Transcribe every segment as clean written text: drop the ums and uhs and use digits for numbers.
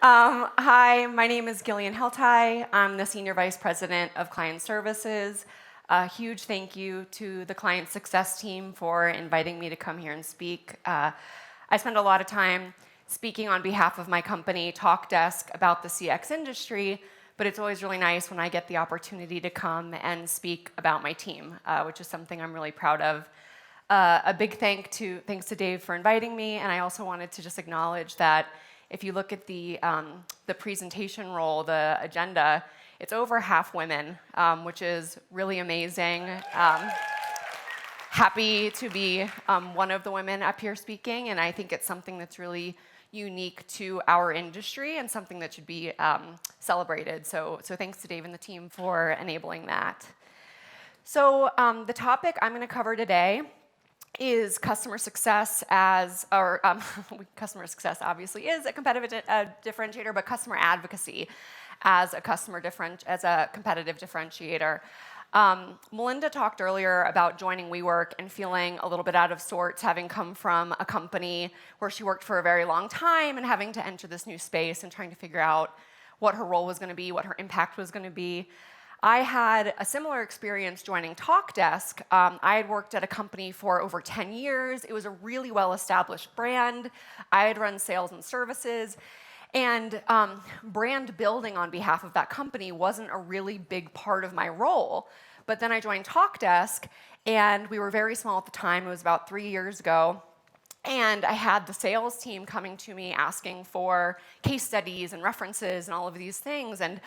Hi, my name is Gillian Heltai. I'm the Senior Vice President of Client Services. A huge thank you to the ClientSuccess team for inviting me to come here and speak. I spend a lot of time speaking on behalf of my company, Talkdesk, about the CX industry, but it's always really nice when I get the opportunity to come and speak about my team, which is something I'm really proud of. A big thanks to Dave for inviting me, and I also wanted to just acknowledge that if you look at the presentation role, the agenda, it's over half women, which is really amazing. Happy to be one of the women up here speaking, and I think it's something that's really unique to our industry and something that should be celebrated. So thanks to Dave and the team for enabling that. So the topic I'm going to cover today is customer success customer success obviously is a competitive differentiator, but customer advocacy as a competitive differentiator. Melinda talked earlier about joining WeWork and feeling a little bit out of sorts, having come from a company where she worked for a very long time and having to enter this new space and trying to figure out what her role was going to be, what her impact was going to be. I had a similar experience joining Talkdesk. I had worked at a company for over 10 years. It was a really well-established brand. I had run sales and services. And brand building on behalf of that company wasn't a really big part of my role. But then I joined Talkdesk, and we were very small at the time. It was about 3 years ago. And I had the sales team coming to me asking for case studies and references and all of these things. And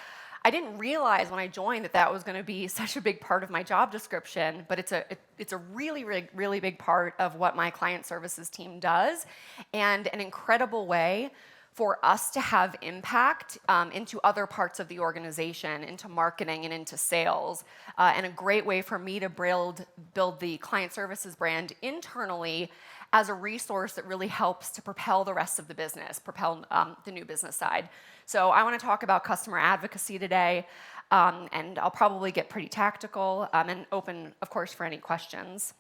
I didn't realize when I joined that was going to be such a big part of my job description, but it's a really, really, really big part of what my client services team does, and an incredible way for us to have impact into other parts of the organization, into marketing and into sales, and a great way for me to build the client services brand internally as a resource that really helps to propel the rest of the business, propel the new business side. So I want to talk about customer advocacy today, and I'll probably get pretty tactical and open, of course, for any questions.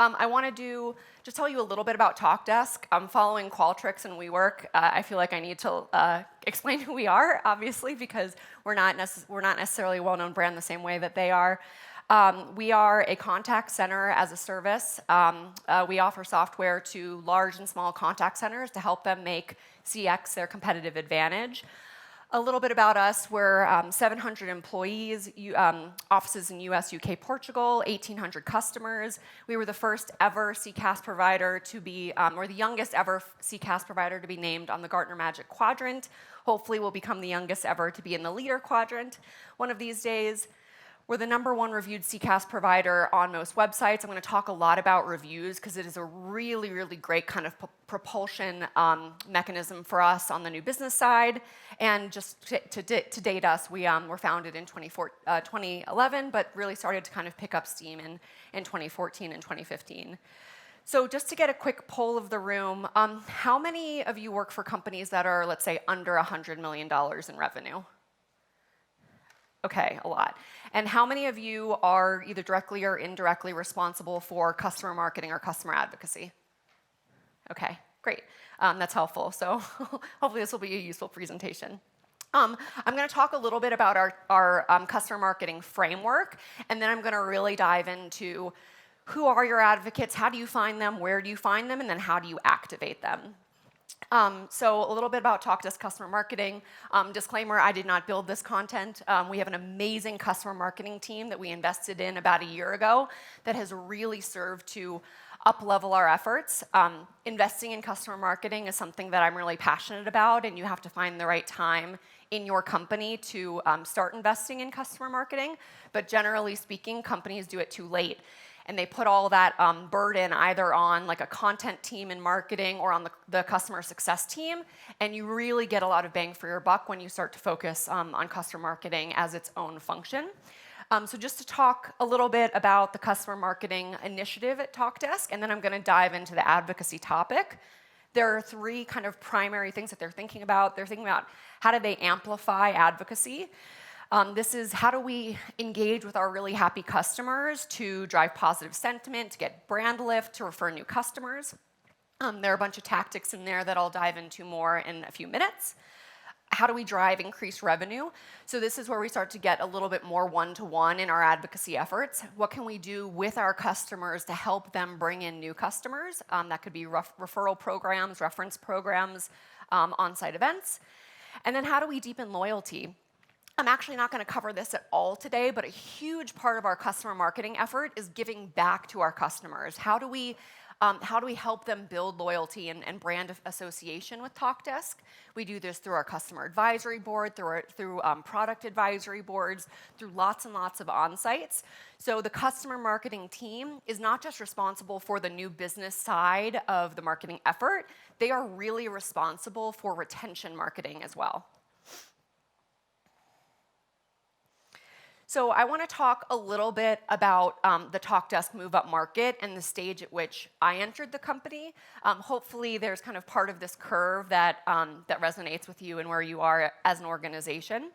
I want to just tell you a little bit about Talkdesk. Following Qualtrics and WeWork, I feel like I need to explain who we are, obviously, because we're not necessarily a well-known brand the same way that they are. We are a contact center as a service. We offer software to large and small contact centers to help them make CX their competitive advantage. A little bit about us, we're 700 employees, offices in US, UK, Portugal, 1,800 customers. We were the first ever CCaaS provider to be, or the youngest ever CCaaS provider to be named on the Gartner Magic Quadrant. Hopefully we'll become the youngest ever to be in the Leader Quadrant one of these days. We're the #1 reviewed CCaaS provider on most websites. I'm going to talk a lot about reviews because it is a really, really great kind of propulsion mechanism for us on the new business side. And just to date us, we were founded in 2011, but really started to kind of pick up steam in 2014 and 2015. So just to get a quick poll of the room, how many of you work for companies that are, let's say, under $100 million in revenue? Okay, a lot. And how many of you are either directly or indirectly responsible for customer marketing or customer advocacy? Okay, great. That's helpful. So hopefully this will be a useful presentation. I'm going to talk a little bit about our customer marketing framework, and then I'm going to really dive into who are your advocates, how do you find them, where do you find them, and then how do you activate them. So a little bit about Talkdesk customer marketing. Disclaimer, I did not build this content. We have an amazing customer marketing team that we invested in about a year ago that has really served to up-level our efforts. Investing in customer marketing is something that I'm really passionate about, and you have to find the right time in your company to start investing in customer marketing. But generally speaking, companies do it too late. And they put all that burden either on like a content team in marketing or on the customer success team, and you really get a lot of bang for your buck when you start to focus on customer marketing as its own function. So just to talk a little bit about the customer marketing initiative at Talkdesk, and then I'm going to dive into the advocacy topic. There are 3 kind of primary things that they're thinking about. They're thinking about how do they amplify advocacy. This is how do we engage with our really happy customers to drive positive sentiment, to get brand lift, to refer new customers. There are a bunch of tactics in there that I'll dive into more in a few minutes. How do we drive increased revenue? So this is where we start to get a little bit more one-to-one in our advocacy efforts. What can we do with our customers to help them bring in new customers? That could be referral programs, reference programs, on-site events. And then how do we deepen loyalty? I'm actually not going to cover this at all today, but a huge part of our customer marketing effort is giving back to our customers. How do we help them build loyalty and brand association with Talkdesk? We do this through our customer advisory board, through product advisory boards, through lots and lots of on-sites. So the customer marketing team is not just responsible for the new business side of the marketing effort, they are really responsible for retention marketing as well. So I want to talk a little bit about the Talkdesk move-up market and the stage at which I entered the company. Hopefully there's kind of part of this curve that resonates with you and where you are as an organization.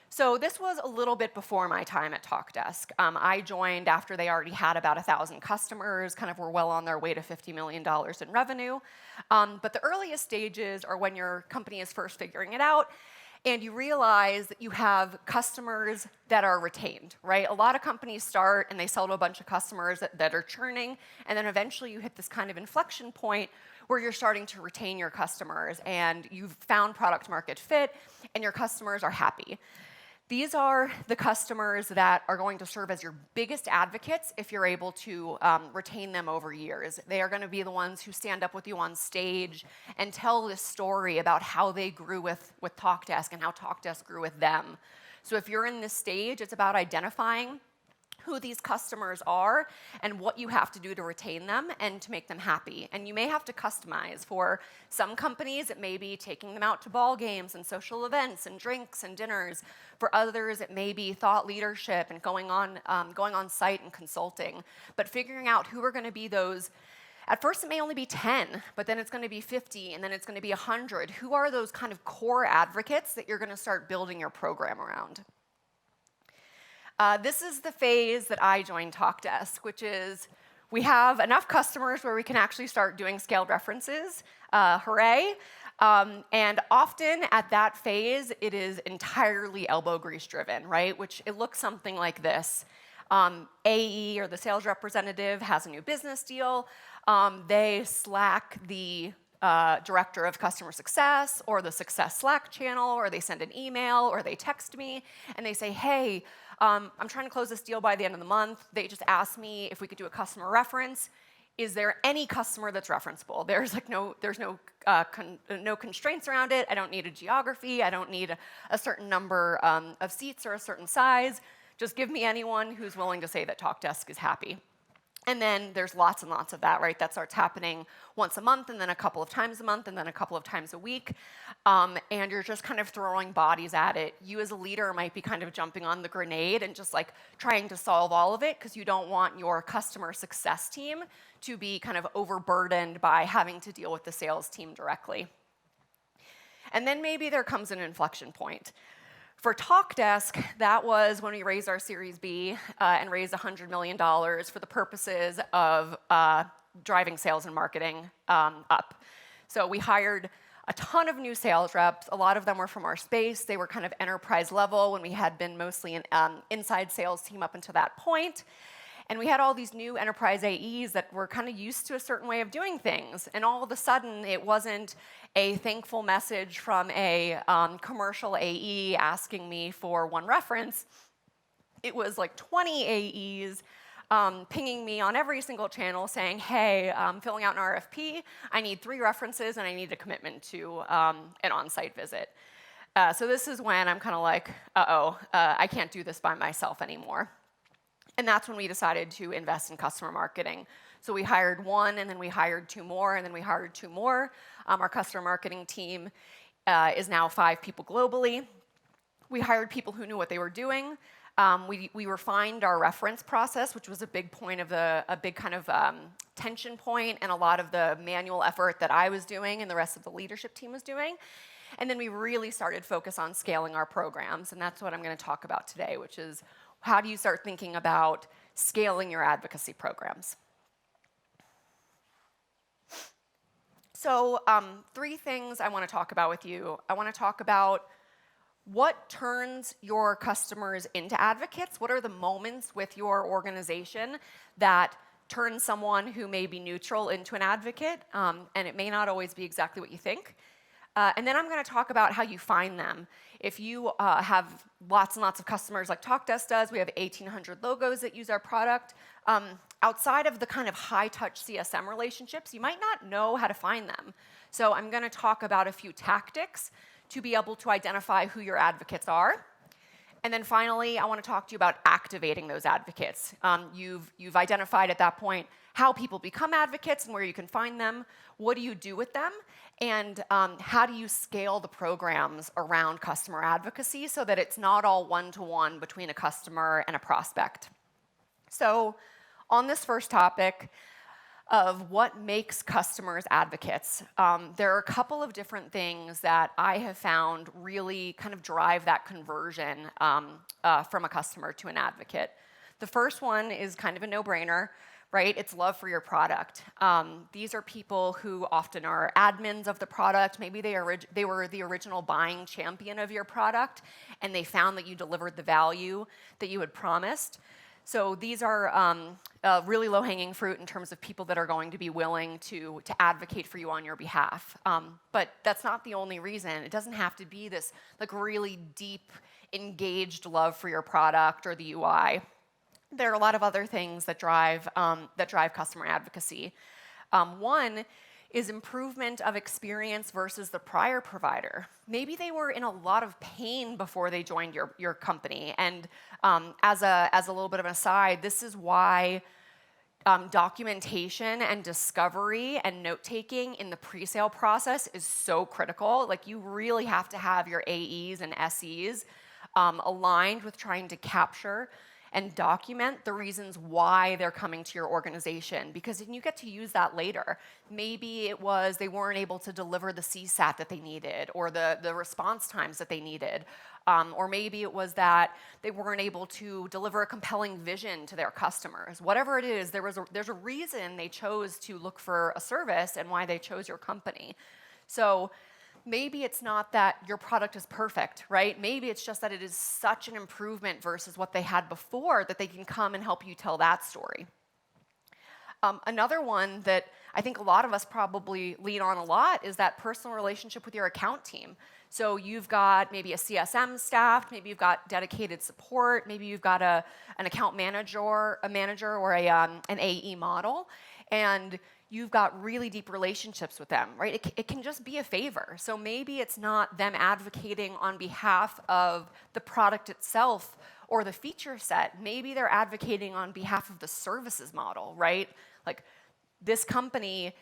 So this was a little bit before my time at Talkdesk. I joined after they already had about 1,000 customers, kind of were well on their way to $50 million in revenue. But the earliest stages are when your company is first figuring it out, and you realize that you have customers that are retained, right? A lot of companies start and they sell to a bunch of customers that are churning, and then eventually you hit this kind of inflection point where you're starting to retain your customers and you've found product market fit and your customers are happy. These are the customers that are going to serve as your biggest advocates if you're able to retain them over years. They are going to be the ones who stand up with you on stage and tell this story about how they grew with Talkdesk and how Talkdesk grew with them. So if you're in this stage, it's about identifying who these customers are and what you have to do to retain them and to make them happy. And you may have to customize. For some companies, it may be taking them out to ball games and social events and drinks and dinners. For others, it may be thought leadership and going on site and consulting. But figuring out who are going to be those. At first, it may only be 10, but then it's going to be 50, and then it's going to be 100. Who are those kind of core advocates that you're going to start building your program around? This is the phase that I joined Talkdesk, which is we have enough customers where we can actually start doing scaled references. Hooray. And often at that phase, it is entirely elbow grease driven, right? Which it looks something like this. AE, or the sales representative, has a new business deal. They Slack the director of customer success or the success Slack channel, or they send an email, or they text me, and they say, hey, I'm trying to close this deal by the end of the month. They just asked me if we could do a customer reference. Is there any customer that's referenceable? There's no constraints around it. I don't need a geography. I don't need a certain number of seats or a certain size. Just give me anyone who's willing to say that Talkdesk is happy. And then there's lots and lots of that, right? That starts happening once a month, and then a couple of times a month, and then a couple of times a week. And you're just kind of throwing bodies at it. You as a leader might be kind of jumping on the grenade and just like trying to solve all of it because you don't want your customer success team to be kind of overburdened by having to deal with the sales team directly. And then maybe there comes an inflection point. For Talkdesk, that was when we raised our Series B and raised $100 million for the purposes of driving sales and marketing up. So we hired a ton of new sales reps. A lot of them were from our space. They were kind of enterprise level when we had been mostly an inside sales team up until that point. And we had all these new enterprise AEs that were kind of used to a certain way of doing things. And all of a sudden, it wasn't a thankful message from a commercial AE asking me for one reference. It was like 20 AEs pinging me on every single channel saying, hey, I'm filling out an RFP. I need 3 references, and I need a commitment to an on-site visit. So this is when I'm kind of like, I can't do this by myself anymore. And that's when we decided to invest in customer marketing. So we hired 1, and then we hired 2 more, and then we hired 2 more. Our customer marketing team is now 5 people globally. We hired people who knew what they were doing. We refined our reference process, which was a big point of a big kind of tension point, and a lot of the manual effort that I was doing and the rest of the leadership team was doing. And then we really started focus on scaling our programs, and that's what I'm going to talk about today, which is how do you start thinking about scaling your advocacy programs? So 3 things I want to talk about with you. I want to talk about what turns your customers into advocates. What are the moments with your organization that turn someone who may be neutral into an advocate? And it may not always be exactly what you think. And then I'm going to talk about how you find them. If you have lots and lots of customers like Talkdesk does, we have 1,800 logos that use our product. Outside of the kind of high-touch CSM relationships, you might not know how to find them. So I'm going to talk about a few tactics to be able to identify who your advocates are. And then finally, I want to talk to you about activating those advocates. You've identified at that point how people become advocates and where you can find them. What do you do with them? And how do you scale the programs around customer advocacy so that it's not all one-to-one between a customer and a prospect? So on this first topic of what makes customers advocates, there are a couple of different things that I have found really kind of drive that conversion from a customer to an advocate. The first one is kind of a no-brainer, right? It's love for your product. These are people who often are admins of the product. Maybe they were the original buying champion of your product, and they found that you delivered the value that you had promised. So these are really low-hanging fruit in terms of people that are going to be willing to advocate for you on your behalf. But that's not the only reason. It doesn't have to be this like really deep, engaged love for your product or the UI. There are a lot of other things that drive customer advocacy. One is improvement of experience versus the prior provider. Maybe they were in a lot of pain before they joined your company. And as a little bit of an aside, this is why documentation and discovery and note-taking in the pre-sale process is so critical. Like, you really have to have your AEs and SEs aligned with trying to capture and document the reasons why they're coming to your organization, because then you get to use that later. Maybe it was they weren't able to deliver the CSAT that they needed, or the response times that they needed, or maybe it was that they weren't able to deliver a compelling vision to their customers. Whatever it is, there's a reason they chose to look for a service and why they chose your company. So maybe it's not that your product is perfect, right? Maybe it's just that it is such an improvement versus what they had before that they can come and help you tell that story. Another one that I think a lot of us probably lean on a lot is that personal relationship with your account team. So you've got maybe a CSM staff, maybe you've got dedicated support, maybe you've got an account manager, or an AE model, and you've got really deep relationships with them, right? It can just be a favor. So maybe it's not them advocating on behalf of the product itself or the feature set. Maybe they're advocating on behalf of the services model, right? Like, this company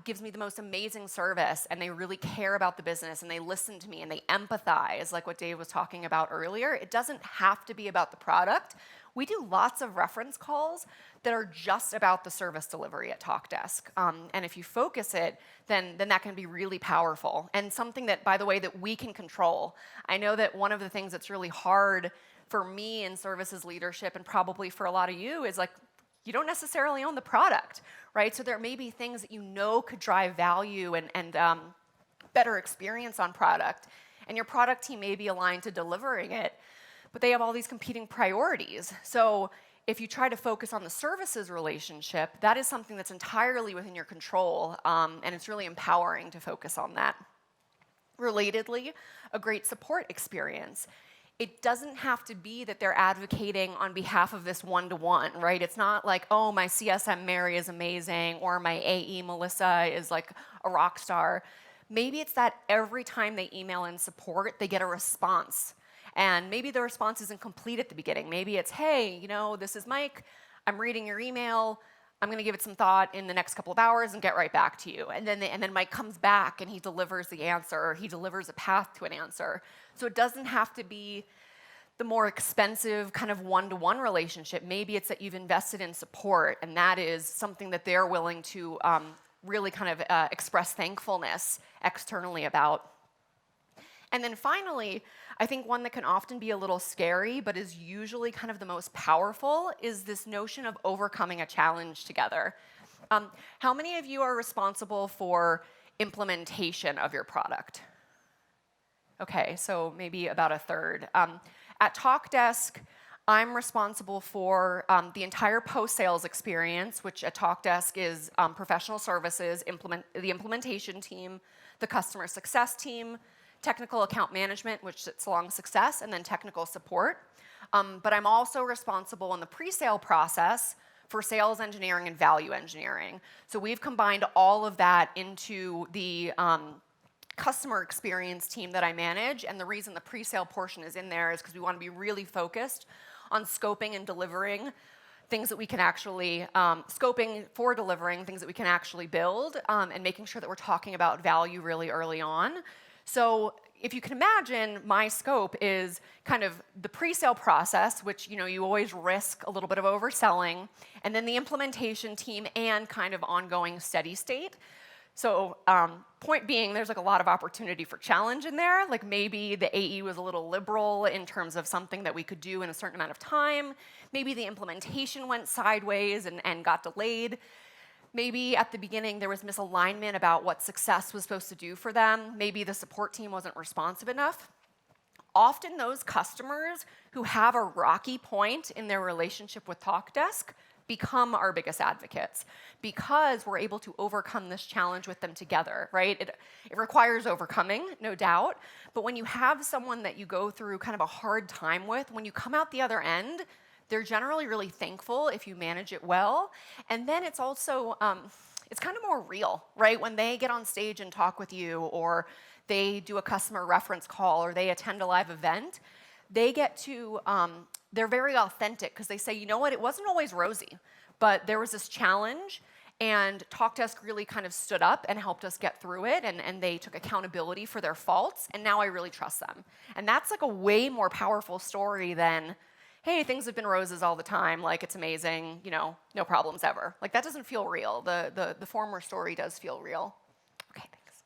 gives me the most amazing service, and they really care about the business, and they listen to me, and they empathize, like what Dave was talking about earlier. It doesn't have to be about the product. We do lots of reference calls that are just about the service delivery at Talkdesk. And if you focus it, then that can be really powerful, and something that, by the way, that we can control. I know that one of the things that's really hard for me in services leadership, and probably for a lot of you, is like, you don't necessarily own the product, right? So there may be things that you know could drive value and better experience on product, and your product team may be aligned to delivering it, but they have all these competing priorities. So if you try to focus on the services relationship, that is something that's entirely within your control, and it's really empowering to focus on that. Relatedly, a great support experience. It doesn't have to be that they're advocating on behalf of this one-to-one, right? It's not like, oh, my CSM Mary is amazing, or my AE Melissa is like a rock star. Maybe it's that every time they email in support, they get a response. And maybe the response isn't complete at the beginning. Maybe it's, hey, this is Mike. I'm reading your email. I'm going to give it some thought in the next couple of hours and get right back to you. And then Mike comes back and he delivers the answer, or he delivers a path to an answer. So it doesn't have to be the more expensive kind of one-to-one relationship. Maybe it's that you've invested in support, and that is something that they're willing to really kind of express thankfulness externally about. And then finally, I think one that can often be a little scary, but is usually kind of the most powerful, is this notion of overcoming a challenge together. How many of you are responsible for implementation of your product? Okay, so maybe about a third. At Talkdesk, I'm responsible for the entire post-sales experience, which at Talkdesk is professional services, the implementation team, the customer success team, technical account management, which sits along success, and then technical support. But I'm also responsible in the pre-sale process for sales engineering and value engineering. So we've combined all of that into the customer experience team that I manage, and the reason the pre-sale portion is in there is because we want to be really focused on scoping and delivering things that we can actually, scoping for delivering things that we can actually build, and making sure that we're talking about value really early on. So if you can imagine, my scope is kind of the pre-sale process, which you always risk a little bit of overselling, and then the implementation team and kind of ongoing steady state. So point being, there's like a lot of opportunity for challenge in there. Like maybe the AE was a little liberal in terms of something that we could do in a certain amount of time. Maybe the implementation went sideways and got delayed. Maybe at the beginning there was misalignment about what success was supposed to do for them. Maybe the support team wasn't responsive enough. Often those customers who have a rocky point in their relationship with Talkdesk become our biggest advocates because we're able to overcome this challenge with them together, right? It requires overcoming, no doubt, but when you have someone that you go through kind of a hard time with, when you come out the other end, they're generally really thankful if you manage it well, and then it's also, it's kind of more real, right? When they get on stage and talk with you, or they do a customer reference call, or they attend a live event, they get to, they're very authentic because they say, you know what, it wasn't always rosy, but there was this challenge, and Talkdesk really kind of stood up and helped us get through it, and they took accountability for their faults, and now I really trust them. And that's like a way more powerful story than, hey, things have been roses all the time, like it's amazing, no problems ever. Like that doesn't feel real. The former story does feel real. Okay, thanks.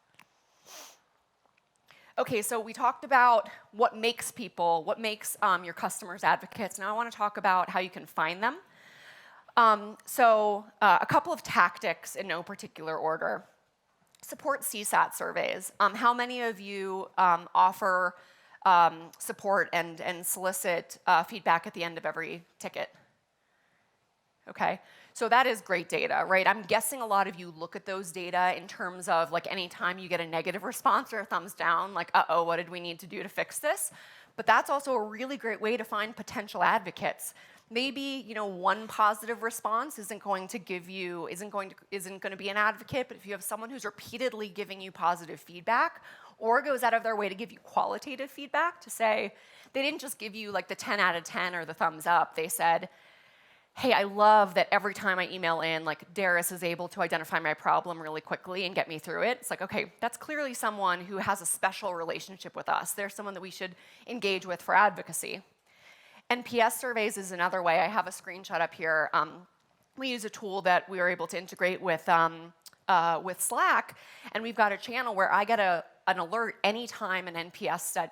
Okay, so we talked about what makes your customers advocates. Now I want to talk about how you can find them. A couple of tactics in no particular order. Support CSAT surveys. How many of you offer support and solicit feedback at the end of every ticket? Okay, so that is great data, right? I'm guessing a lot of you look at those data in terms of like anytime you get a negative response or a thumbs down, like, uh-oh, what did we need to do to fix this? But that's also a really great way to find potential advocates. Maybe one positive response isn't going to be an advocate, but if you have someone who's repeatedly giving you positive feedback, or goes out of their way to give you qualitative feedback, to say, they didn't just give you like the 10 out of 10 or the thumbs up, they said, hey, I love that every time I email in, like Darius is able to identify my problem really quickly and get me through it. It's like, okay, that's clearly someone who has a special relationship with us. They're someone that we should engage with for advocacy. NPS surveys is another way. I have a screenshot up here. We use a tool that we were able to integrate with Slack, and we've got a channel where I get an alert anytime an NPS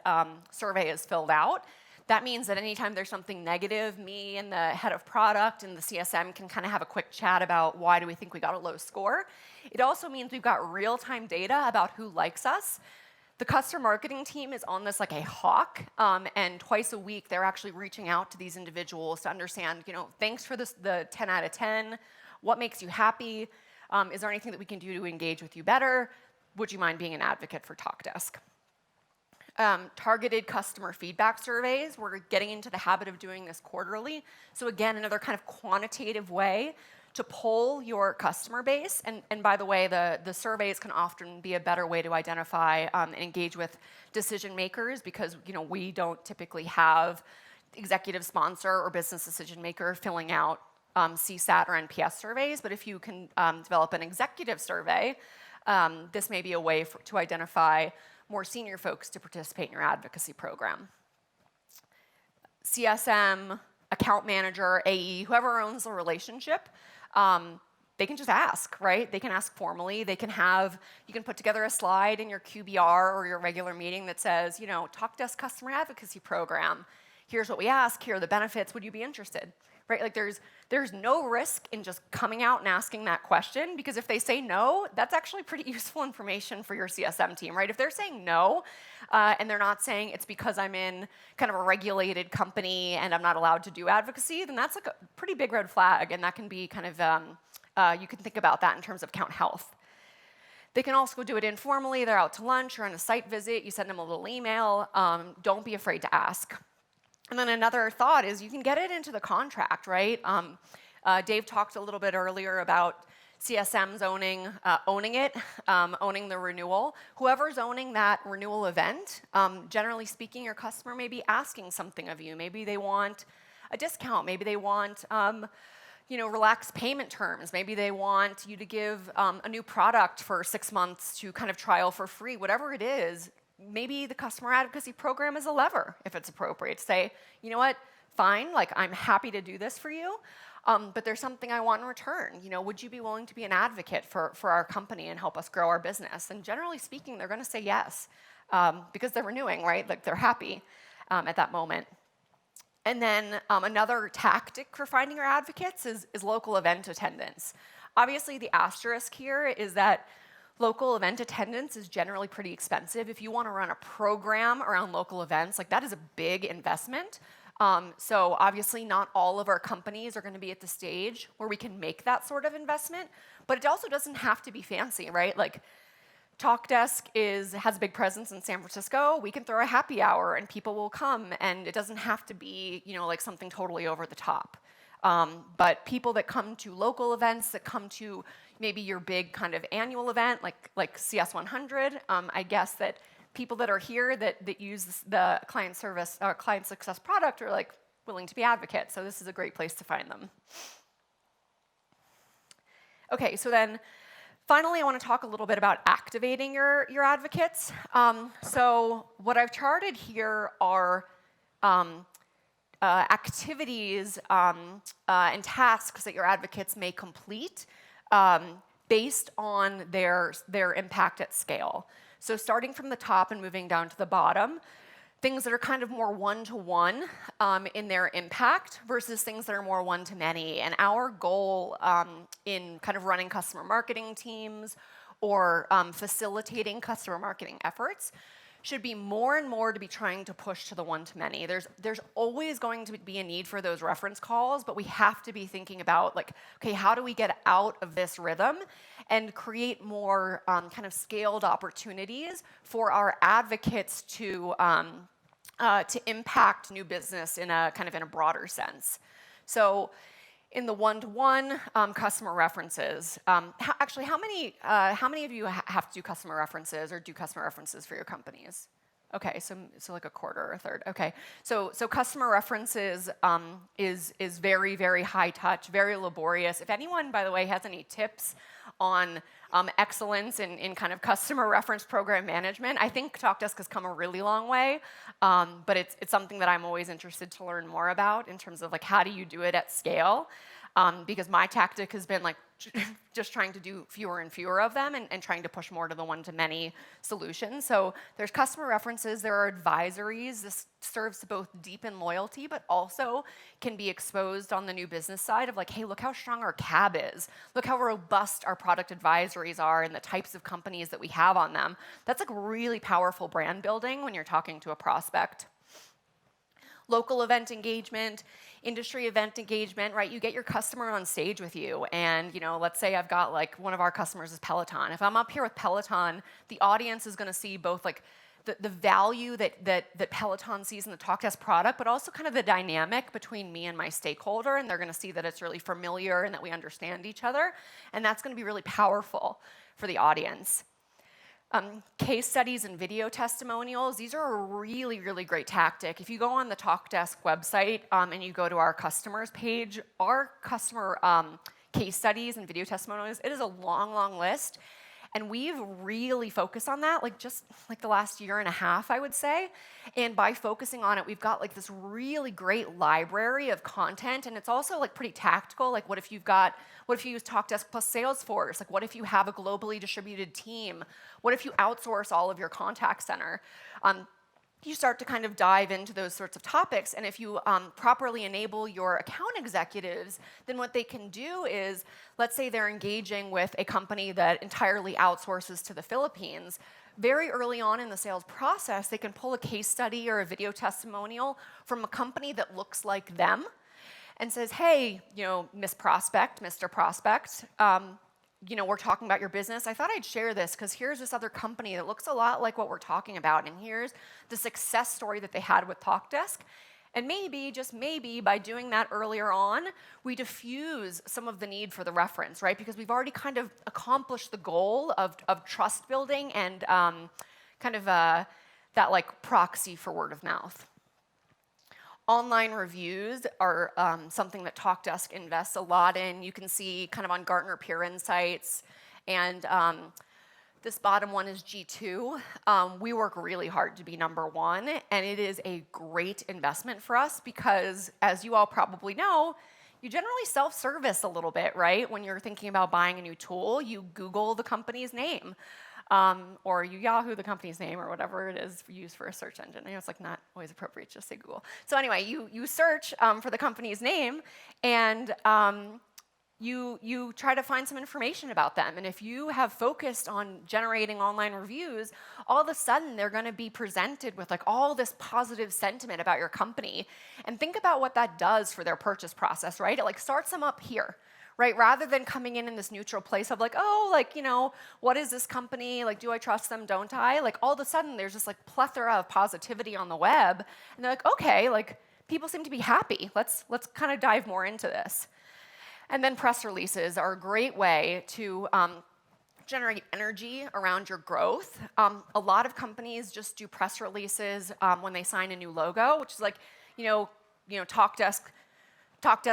survey is filled out. That means that anytime there's something negative, me and the head of product and the CSM can kind of have a quick chat about why do we think we got a low score. It also means we've got real-time data about who likes us. The customer marketing team is on this like a hawk, and twice a week they're actually reaching out to these individuals to understand, thanks for the 10 out of 10. What makes you happy? Is there anything that we can do to engage with you better? Would you mind being an advocate for Talkdesk? Targeted customer feedback surveys. We're getting into the habit of doing this quarterly. So again, another kind of quantitative way to poll your customer base. And by the way, the surveys can often be a better way to identify and engage with decision makers, because we don't typically have executive sponsor or business decision maker filling out CSAT or NPS surveys. But if you can develop an executive survey, this may be a way to identify more senior folks to participate in your advocacy program. CSM, account manager, AE, whoever owns the relationship, they can just ask, right? They can ask formally. You can put together a slide in your QBR or your regular meeting that says, Talkdesk customer advocacy program. Here's what we ask. Here are the benefits. Would you be interested? right? Like there's no risk in just coming out and asking that question, because if they say no, that's actually pretty useful information for your CSM team, right? If they're saying no, and they're not saying it's because I'm in kind of a regulated company and I'm not allowed to do advocacy, then that's like a pretty big red flag, and that can be kind of, you can think about that in terms of account health. They can also do it informally. They're out to lunch or on a site visit. You send them a little email. Don't be afraid to ask. And then another thought is you can get it into the contract, right? Dave talked a little bit earlier about CSMs owning the renewal. Whoever's owning that renewal event, generally speaking, your customer may be asking something of you. Maybe they want a discount. Maybe they want relaxed payment terms. Maybe they want you to give a new product for 6 months to kind of trial for free. Whatever it is, maybe the customer advocacy program is a lever, if it's appropriate. Say, you know what, fine, like I'm happy to do this for you, but there's something I want in return. Would you be willing to be an advocate for our company and help us grow our business? And generally speaking, they're going to say yes, because they're renewing, right? Like they're happy at that moment. And then another tactic for finding your advocates is local event attendance. Obviously, the asterisk here is that local event attendance is generally pretty expensive. If you want to run a program around local events, like that is a big investment. So obviously, not all of our companies are going to be at the stage where we can make that sort of investment, but it also doesn't have to be fancy, right? Like Talkdesk has a big presence in San Francisco. We can throw a happy hour and people will come, and it doesn't have to be, like something totally over the top. But people that come to local events, that come to maybe your big kind of annual event, like CS100, I guess that people that are here that use the ClientSuccess product are like willing to be advocates. So this is a great place to find them. Okay, so then finally, I want to talk a little bit about activating your advocates. So what I've charted here are activities and tasks that your advocates may complete based on their impact at scale. So starting from the top and moving down to the bottom, things that are kind of more one-to-one in their impact versus things that are more one-to-many. And our goal in kind of running customer marketing teams or facilitating customer marketing efforts should be more and more to be trying to push to the one-to-many. There's always going to be a need for those reference calls, but we have to be thinking about, like, okay, how do we get out of this rhythm and create more kind of scaled opportunities for our advocates to impact new business in a broader sense. So in the one-to-one customer references, actually, how many of you have to do customer references or do customer references for your companies? Okay, so like a quarter or a third. Okay, so customer references is very, very high touch, very laborious. If anyone, by the way, has any tips on excellence in kind of customer reference program management, I think Talkdesk has come a really long way, but it's something that I'm always interested to learn more about in terms of like how do you do it at scale, because my tactic has been like just trying to do fewer and fewer of them and trying to push more to the one-to-many solutions. So there's customer references, there are advisories. This serves to both deepen loyalty, but also can be exposed on the new business side of like, hey, look how strong our CAB is. Look how robust our product advisories are and the types of companies that we have on them. That's like really powerful brand building when you're talking to a prospect. Local event engagement, industry event engagement, right? You get your customer on stage with you, and let's say I've got like one of our customers is Peloton. If I'm up here with Peloton, the audience is going to see both like the value that Peloton sees in the Talkdesk product, but also kind of the dynamic between me and my stakeholder, and they're going to see that it's really familiar and that we understand each other, and that's going to be really powerful for the audience. Case studies and video testimonials, these are a really, really great tactic. If you go on the Talkdesk website and you go to our customers page, our customer case studies and video testimonials, it is a long, long list. And we've really focused on that, like just like the last year and a half, I would say. And by focusing on it, we've got like this really great library of content, and it's also like pretty tactical. Like, what if you use Talkdesk plus Salesforce? Like, what if you have a globally distributed team? What if you outsource all of your contact center? you start to kind of dive into those sorts of topics. And if you properly enable your account executives, then what they can do is, let's say they're engaging with a company that entirely outsources to the Philippines. Very early on in the sales process, they can pull a case study or a video testimonial from a company that looks like them and says, hey, Miss Prospect, Mr. Prospect, we're talking about your business. I thought I'd share this because here's this other company that looks a lot like what we're talking about, and here's the success story that they had with Talkdesk. And maybe, just maybe, by doing that earlier on, we diffuse some of the need for the reference, right? Because we've already kind of accomplished the goal of trust building and that like proxy for word of mouth. Online reviews are something that Talkdesk invests a lot in. You can see kind of on Gartner Peer Insights, and this bottom one is G2. We work really hard to be #1, and it is a great investment for us because, as you all probably know, you generally self-service a little bit, right? When you're thinking about buying a new tool, you Google the company's name. Or you Yahoo the company's name or whatever it is used for a search engine. I know it's like not always appropriate to just say Google. So anyway, you search for the company's name, and you try to find some information about them. And if you have focused on generating online reviews, all of a sudden they're going to be presented with like all this positive sentiment about your company. And think about what that does for their purchase process, right? It like starts them up here. Right, rather than coming in this neutral place of like, oh, like, what is this company? Like, do I trust them? Don't I? Like, all of a sudden, there's this like plethora of positivity on the web, and they're like, okay, like, people seem to be happy. Let's kind of dive more into this. And then press releases are a great way to generate energy around your growth. A lot of companies just do press releases when they sign a new logo, which is like, Talkdesk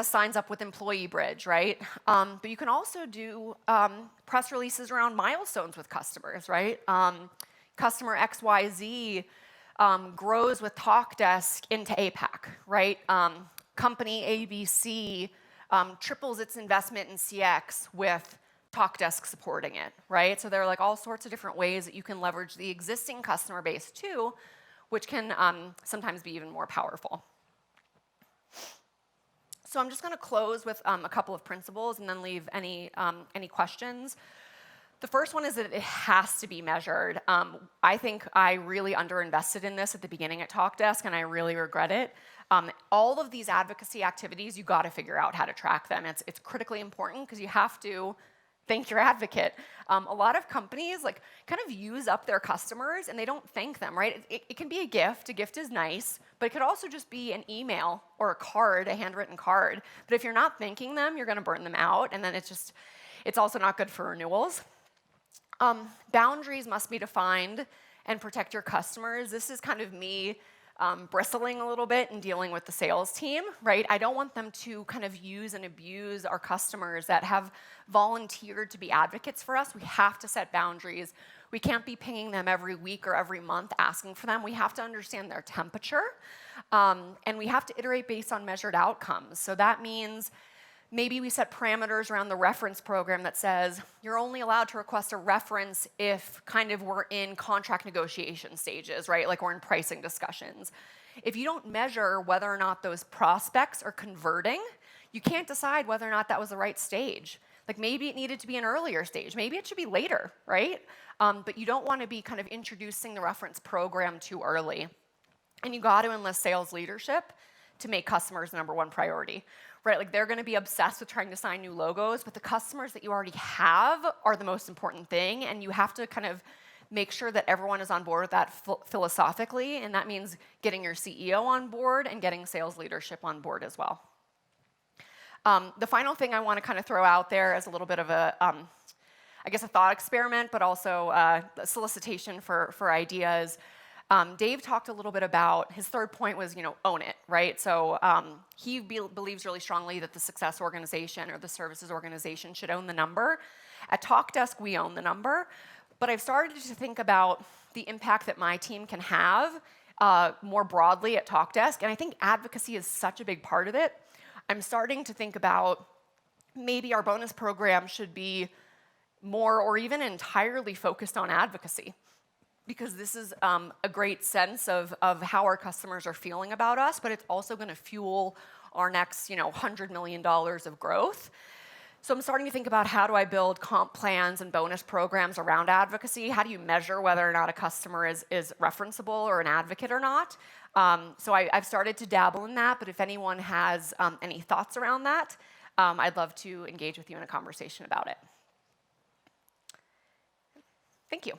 signs up with Employee Bridge, right? But you can also do press releases around milestones with customers, right? Customer XYZ grows with Talkdesk into APAC, right? Company ABC triples its investment in CX with Talkdesk supporting it, right? So there are like all sorts of different ways that you can leverage the existing customer base too, which can sometimes be even more powerful. So I'm just going to close with a couple of principles and then leave any questions. The first one is that it has to be measured. I think I really underinvested in this at the beginning at Talkdesk, and I really regret it. All of these advocacy activities, you got to figure out how to track them. It's critically important because you have to thank your advocate. A lot of companies like kind of use up their customers and they don't thank them, right? It can be a gift. A gift is nice, but it could also just be an email or a card, a handwritten card. But if you're not thanking them, you're going to burn them out, and then it's also not good for renewals. Boundaries must be defined and protect your customers. This is kind of me bristling a little bit and dealing with the sales team, right? I don't want them to kind of use and abuse our customers that have volunteered to be advocates for us. We have to set boundaries. We can't be pinging them every week or every month asking for them. We have to understand their temperature, and we have to iterate based on measured outcomes. So that means maybe we set parameters around the reference program that says you're only allowed to request a reference if kind of we're in contract negotiation stages, right? Like we're in pricing discussions. If you don't measure whether or not those prospects are converting, you can't decide whether or not that was the right stage. Like maybe it needed to be an earlier stage. Maybe it should be later, right? But you don't want to be kind of introducing the reference program too early. And you got to enlist sales leadership to make customers the #1 priority. Right, like they're going to be obsessed with trying to sign new logos, but the customers that you already have are the most important thing, and you have to kind of make sure that everyone is on board with that philosophically, and that means getting your CEO on board and getting sales leadership on board as well. The final thing I want to kind of throw out there as a little bit of a, I guess, a thought experiment, but also a solicitation for ideas. Dave talked a little bit about, his third point was, own it, right? So he believes really strongly that the success organization or the services organization should own the number. At Talkdesk, we own the number, but I've started to think about the impact that my team can have more broadly at Talkdesk, and I think advocacy is such a big part of it. I'm starting to think about maybe our bonus program should be more or even entirely focused on advocacy. because this is a great sense of how our customers are feeling about us, but it's also going to fuel our next $100 million of growth. So I'm starting to think about, how do I build comp plans and bonus programs around advocacy? How do you measure whether or not a customer is referenceable or an advocate or not? So I've started to dabble in that, but if anyone has any thoughts around that, I'd love to engage with you in a conversation about it. Thank you.